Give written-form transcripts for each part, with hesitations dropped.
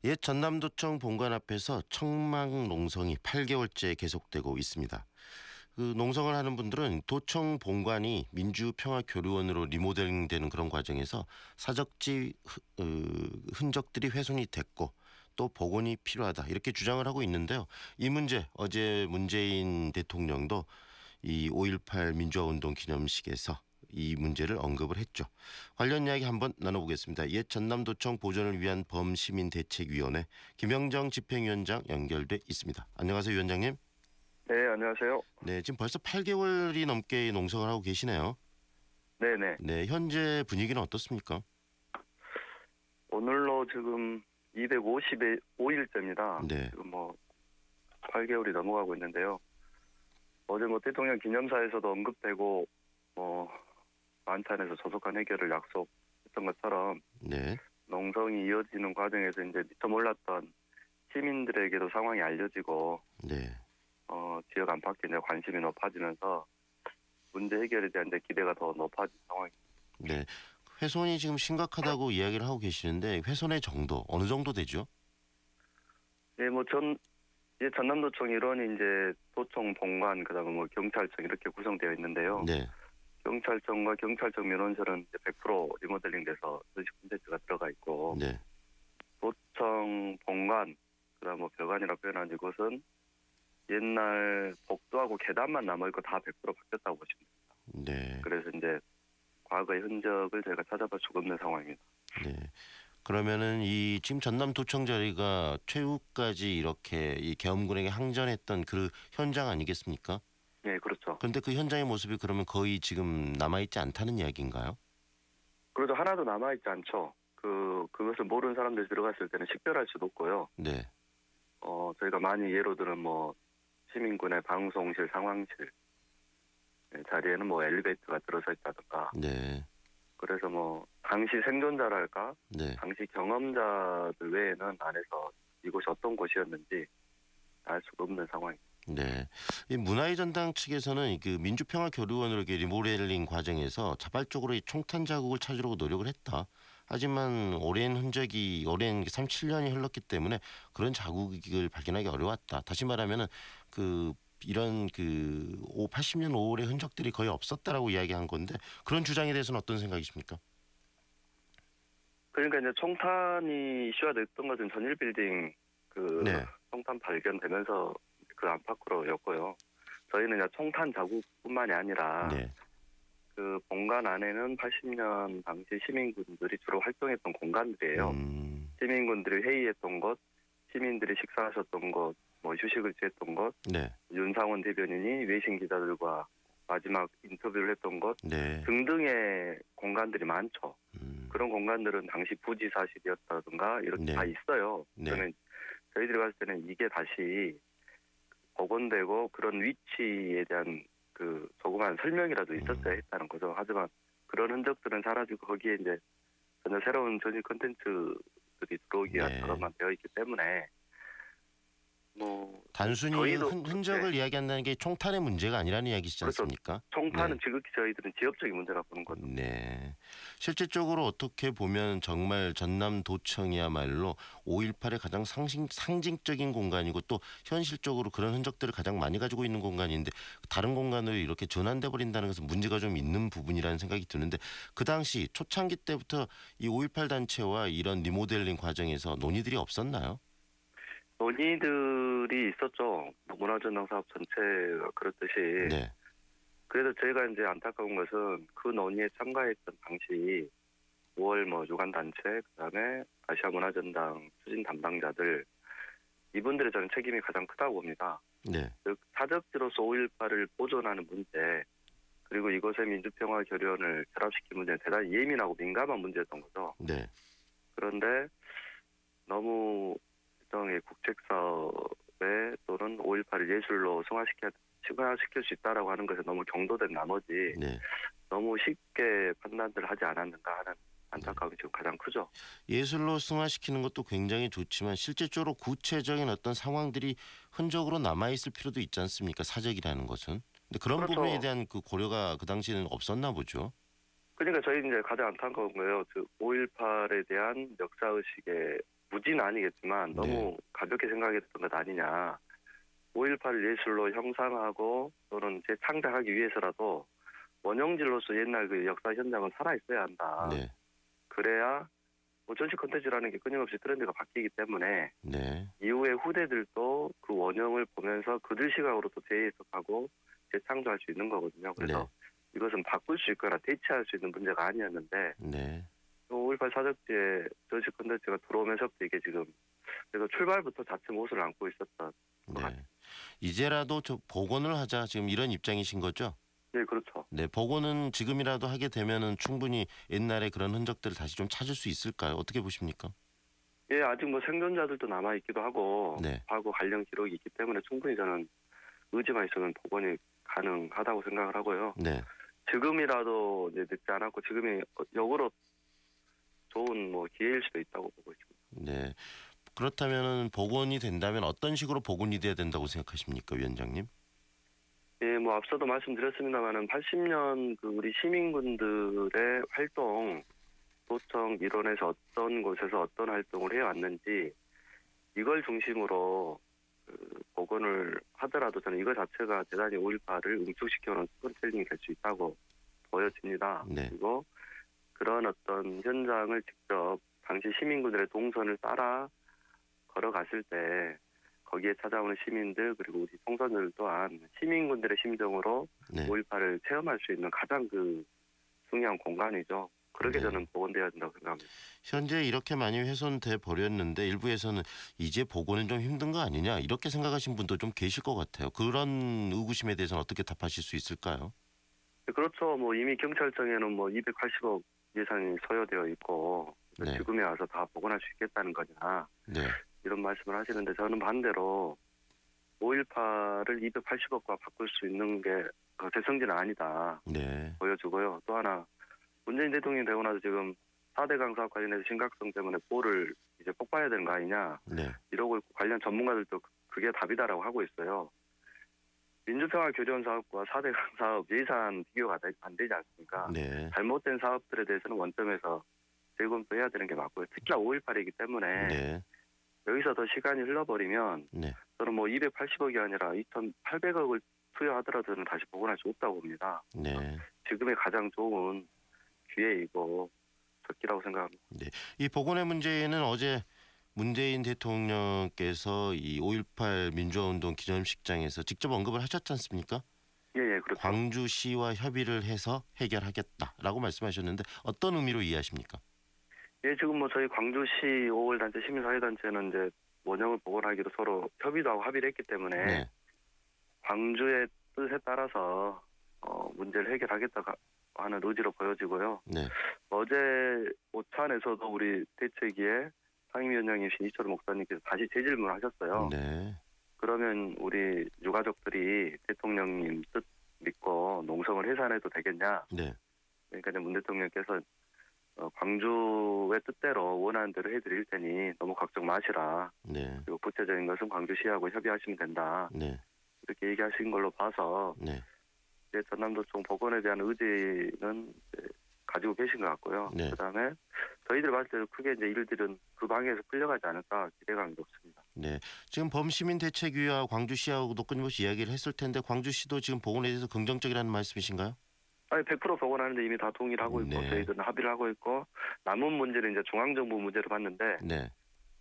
옛 전남도청 본관 앞에서 청망 농성이 8개월째 계속되고 있습니다. 그 농성을 하는 분들은 도청 본관이 민주평화교류원으로 리모델링되는 그런 과정에서 사적지 흔적들이 훼손이 됐고 또 복원이 필요하다 이렇게 주장을 하고 있는데요. 이 문제 어제 문재인 대통령도 이 5.18 민주화운동 기념식에서 이 문제를 언급을 했죠. 관련 이야기 한번 나눠보겠습니다. 옛 전남도청 보존을 위한 범시민대책위원회 김영정 집행위원장 연결돼 있습니다. 안녕하세요, 위원장님. 네, 안녕하세요. 네, 지금 벌써 8개월이 넘게 농성을 하고 계시네요. 네네. 네, 현재 분위기는 어떻습니까? 오늘로 지금 255일째입니다. 네. 지금 8개월이 넘어가고 있는데요. 어제 대통령 기념사에서도 언급되고, 만찬에서 조속한 해결을 약속했던 것처럼, 네. 농성이 이어지는 과정에서 이제 미처 몰랐던 시민들에게도 상황이 알려지고, 네. 지역 안팎에 이제 관심이 높아지면서 문제 해결에 대한 이제 기대가 더 높아진 상황입니다. 네. 훼손이 지금 심각하다고 이야기를 하고 계시는데 훼손의 정도 어느 정도 되죠? 네, 전남도청 일원이 이제 도청 본관, 그다음에 경찰청 이렇게 구성되어 있는데요. 네. 경찰청과 경찰청 민원실은 이제 100% 리모델링돼서 전시 콘텐츠가 들어가 있고, 네. 도청 본관, 그다음 별관이라 표현한 이곳은 옛날 복도하고 계단만 남아있고 다 100% 바뀌었다고 보시면 됩니다. 네. 그래서 이제 과거의 흔적을 저희가 찾아볼 수가 없는 상황입니다. 네. 그러면은 이 지금 전남도청 자리가 최후까지 이렇게 이 계엄군에게 항전했던 그 현장 아니겠습니까? 네, 그렇죠. 그런데 그 현장의 모습이 그러면 거의 지금 남아있지 않다는 이야기인가요? 그래도 하나도 남아있지 않죠. 그것을 모르는 사람들이 들어갔을 때는 식별할 수도 없고요. 네. 저희가 많이 예로 들은 시민군의 방송실, 상황실 자리에는 엘리베이터가 들어서 있다든가. 네. 그래서 당시 생존자랄까, 네. 당시 경험자들 외에는 안에서 이곳이 어떤 곳이었는지 알 수가 없는 상황입니다. 네. 이 문화의 전당 측에서는 그 민주평화교류원으로 이렇게 리모델링 과정에서 자발적으로 이 총탄 자국을 찾으려고 노력을 했다. 하지만 오랜 37년이 흘렀기 때문에 그런 자국을 발견하기 어려웠다. 다시 말하면은 이런 80년 5월의 흔적들이 거의 없었다라고 이야기한 건데 그런 주장에 대해서는 어떤 생각이십니까? 그러니까 이제 총탄이 이슈가 됐던 것은 전일빌딩 네. 총탄 발견되면서 그 안팎으로였고요. 저희는 이제 총탄 자국뿐만이 아니라 네. 그 본관 안에는 80년 당시 시민군들이 주로 활동했던 공간들이에요. 시민군들이 회의했던 곳, 시민들이 식사하셨던 곳, 휴식을 취했던 곳, 네. 윤상원 대변인이 외신 기자들과 마지막 인터뷰를 했던 곳 네. 등등의 공간들이 많죠. 그런 공간들은 당시 부지사실이었다든가 이렇게 네. 다 있어요. 네. 저는 저희들이 봤을 때는 이게 다시 복원되고 그런 위치에 대한 조그만 설명이라도 있었어야 했다는 거죠. 하지만 그런 흔적들은 사라지고 거기에 이제 전혀 새로운 전시 콘텐츠들이 들어오기 위해서만 되어 있기 때문에 단순히 저희도 흔적을 이야기한다는 게 총탄의 문제가 아니라는 이야기시지 않습니까? 총탄은 지극히 저희들은 지역적인 문제라고 보는 거죠. 네. 실질적으로 어떻게 보면 정말 전남도청이야말로 5.18의 가장 상징적인 공간이고 또 현실적으로 그런 흔적들을 가장 많이 가지고 있는 공간인데 다른 공간으로 이렇게 전환돼 버린다는 것은 문제가 좀 있는 부분이라는 생각이 드는데 그 당시 초창기 때부터 이 5.18 단체와 이런 리모델링 과정에서 논의들이 없었나요? 논의들이 있었죠. 문화전당 사업 전체가 그렇듯이. 네. 그래서 저희가 이제 안타까운 것은 그 논의에 참가했던 당시 5월 유관단체, 그다음에 아시아 문화전당 추진 담당자들, 이분들의 저는 책임이 가장 크다고 봅니다. 네. 즉, 사적지로서 5.18을 보존하는 문제, 그리고 이곳의 민주평화교류원을 결합시킨 문제는 대단히 예민하고 민감한 문제였던 거죠. 네. 그런데 너무 일정의 국책사업에 또는 5.18을 예술로 승화시킬 수 있다라고 하는 것에 너무 경도된 나머지 너무 쉽게 판단을 하지 않았는가 하는 안타까움이 지금 가장 크죠. 예술로 승화시키는 것도 굉장히 좋지만 실질적으로 구체적인 어떤 상황들이 흔적으로 남아있을 필요도 있지 않습니까? 사적이라는 것은. 근데 그런 부분에 대한 고려가 그 당시에는 없었나 보죠. 그러니까 저희 이제 가장 안타까운 거예요. 5.18에 대한 역사의식의 무지는 아니겠지만 너무 네. 가볍게 생각했던 것 아니냐. 5.18을 예술로 형상하고 또는 재창작하기 위해서라도 원형질로서 옛날 그 역사 현장은 살아있어야 한다. 네. 그래야 뭐 전시 콘텐츠라는 게 끊임없이 트렌드가 바뀌기 때문에 네. 이후에 후대들도 그 원형을 보면서 그들 시각으로 또 재해석하고 재창조할 수 있는 거거든요. 그래서 네. 이것은 바꿀 수 있거나 대체할 수 있는 문제가 아니었는데 네. 5.18 사적지에 전시 콘텐츠가 들어오면서부터 이게 지금 그래서 출발부터 자체 못을 안고 있었던 것 같아요. 네. 이제라도 저 복원을 하자 지금 이런 입장이신 거죠? 네, 그렇죠. 네. 복원은 지금이라도 하게 되면은 충분히 옛날의 그런 흔적들을 다시 좀 찾을 수 있을까요? 어떻게 보십니까? 예, 아직 뭐 생존자들도 남아 있기도 하고 네. 하고 관련 기록이 있기 때문에 충분히 저는 의지만 있으면 복원이 가능하다고 생각을 하고요. 네. 지금이라도 이제 늦지 않았고 지금이 역으로 좋은 뭐 기회일 수도 있다고 보고 있습니다. 네. 그렇다면은 복원이 된다면 어떤 식으로 복원이 돼야 된다고 생각하십니까, 위원장님? 예, 뭐 앞서도 말씀드렸습니다만은 80년 그 우리 시민군들의 활동, 도청 일원에서 어떤 곳에서 어떤 활동을 해왔는지 이걸 중심으로 그 복원을 하더라도 저는 이거 자체가 대단히 5.18을 응축시켜놓은 스토리텔링이 될 수 있다고 보여집니다. 네. 그리고 그런 어떤 현장을 직접 당시 시민군들의 동선을 따라 걸어갔을 때 거기에 찾아오는 시민들 그리고 우리 청소년들 또한 시민군들의 심정으로 네. 5.18을 체험할 수 있는 가장 그 중요한 공간이죠. 그렇게 네. 저는 복원돼야 된다고 생각합니다. 현재 이렇게 많이 훼손돼 버렸는데 일부에서는 이제 복원은 좀 힘든 거 아니냐 이렇게 생각하신 분도 좀 계실 것 같아요. 그런 의구심에 대해서는 어떻게 답하실 수 있을까요? 그렇죠. 뭐 이미 경찰청에는 뭐 280억 예산이 소요되어 있고 네. 지금에 와서 다 복원할 수 있겠다는 거냐 네. 이런 말씀을 하시는데 저는 반대로 5.18을 280억과 바꿀 수 있는 게 대성지는 아니다 네. 보여주고요. 또 하나 문재인 대통령이 되고 나서 지금 4대강 사업 관련해서 심각성 때문에 볼을 이제 뽑아야 되는 거 아니냐 네. 이러고 있고 관련 전문가들도 그게 답이다라고 하고 있어요. 민주평화교류원 사업과 4대강 사업 예산 비교가 안 되지 않습니까? 네. 잘못된 사업들에 대해서는 원점에서 재검토해야 되는 게 맞고요. 특히나 5.18이기 때문에 네. 여기서 더 시간이 흘러버리면 네. 저는 뭐 280억이 아니라 2,800억을 투여하더라도 저는 다시 복원할 수 없다고 봅니다. 네. 지금의 가장 좋은 기회이고 적기라고 생각합니다. 네. 이 복원의 문제는 어제 문재인 대통령께서 이 5.18 민주화운동 기념식장에서 직접 언급을 하셨지 않습니까? 예, 그렇죠. 광주시와 협의를 해서 해결하겠다라고 말씀하셨는데 어떤 의미로 이해하십니까? 예, 지금 뭐 저희 광주시 5월 단체 시민사회단체는 이제 원형을 복원하기로 서로 협의도 하고 합의를 했기 때문에 네. 광주의 뜻에 따라서 문제를 해결하겠다 하는 의지로 보여지고요. 네. 어제 오찬에서도 우리 대책위에 상임위원장이신 이철우 목사님께서 다시 재질문을 하셨어요. 네. 그러면 우리 유가족들이 대통령님 뜻 믿고 농성을 해산해도 되겠냐? 네. 그러니까 이제 문 대통령께서 광주의 뜻대로 원하는 대로 해드릴 테니 너무 걱정 마시라. 네. 그리고 구체적인 것은 광주시하고 협의하시면 된다. 네. 이렇게 얘기하신 걸로 봐서 네. 이제 전남도청 복원에 대한 의지는 이제 가지고 계신 것 같고요. 네. 그다음에 저희들 봤을 때도 크게 이제 일들은 그 방향에서 풀려가지 않을까 기대감이 높습니다. 네. 지금 범시민 대책위와 광주시하고도 끊임없이 이야기를 했을 텐데 광주시도 지금 복원에 대해서 긍정적이라는 말씀이신가요? 아니 100% 복원하는데 이미 다 동의를 하고 있고 네. 저희들은 합의를 하고 있고 남은 문제는 이제 중앙정부 문제로 봤는데 네.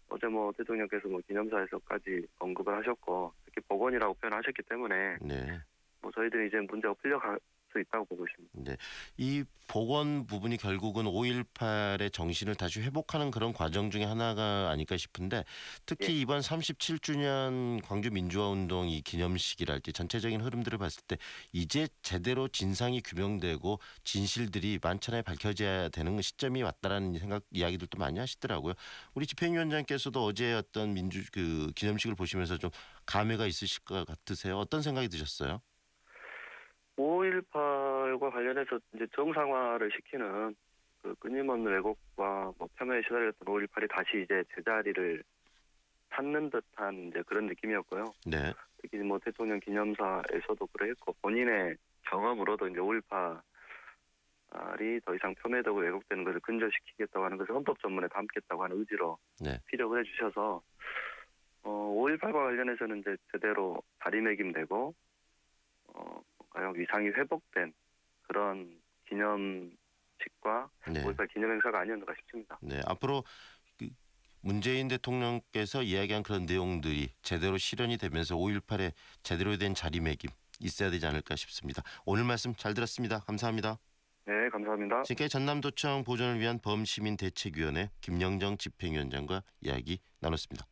어제 뭐 대통령께서 뭐 기념사에서까지 언급을 하셨고 특히 복원이라고 표현하셨기 때문에 네. 뭐 저희들이 이제 문제가 풀려갈 수 있다고 보고 있습니다. 네. 이 복원 부분이 결국은 5.18의 정신을 다시 회복하는 그런 과정 중에 하나가 아닐까 싶은데 특히 예. 이번 37주년 광주 민주화운동 이 기념식이랄지 전체적인 흐름들을 봤을 때 이제 제대로 진상이 규명되고 진실들이 만천하에 밝혀져야 되는 시점이 왔다라는 생각 이야기들도 많이 하시더라고요. 우리 집행위원장께서도 어제 어떤 그 기념식을 보시면서 좀 감회가 있으실 것 같으세요? 어떤 생각이 드셨어요? 5.18과 관련해서 이제 정상화를 시키는 그 끊임없는 왜곡과 뭐 폄훼에 시달렸던 5.18이 다시 이제 제자리를 찾는 듯한 이제 그런 느낌이었고요. 네. 특히 뭐 대통령 기념사에서도 그랬고 본인의 경험으로도 이제 5.18 더 이상 표매되고 왜곡되는 것을 근절시키겠다고 하는 것을 헌법 전문에 담겠다고 하는 의지로 네. 피력을 해주셔서 5.18과 관련해서는 이제 제대로 자리매김되고 위상이 회복된 그런 기념식과 네. 5.18 기념행사가 아니었는가 싶습니다. 네. 앞으로 그 문재인 대통령께서 이야기한 그런 내용들이 제대로 실현이 되면서 5.18에 제대로 된 자리매김 있어야 되지 않을까 싶습니다. 오늘 말씀 잘 들었습니다. 감사합니다. 네, 감사합니다. 지금까지 전남도청 보존을 위한 범시민대책위원회 김영정 집행위원장과 이야기 나눴습니다.